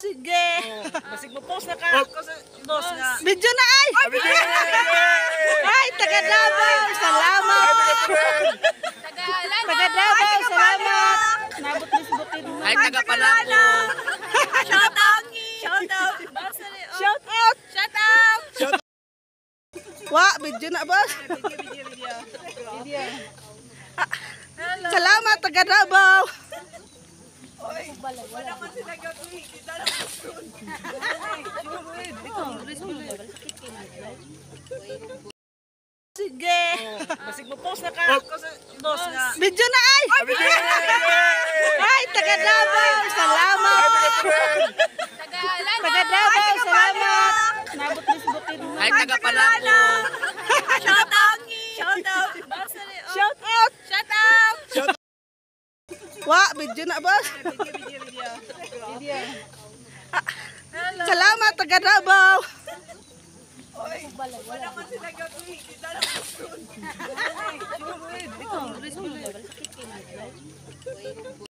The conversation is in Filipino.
Sige. Basig mo post na ka. Post nga. Video na ay! Ay, taga Davao. Salamat. Taga Davao, salamat. Nabot-bisbutin mo. Ay, taga Palaco. Shout out! Shout out! Shout out. Shout out! Wa, video na boss. Video. Salamat, taga Davao. Sige. Basig mo post na ka. Post nga. Video na ay! Ay, taga Davao. Salamat. Taga Davao, salamat. Nabot-bisbutin mo. Ay, taga Palaco. Shout out! Shout out! Shout out. Shout out! Wa, video na boss. Video. Salamat, taga Davao.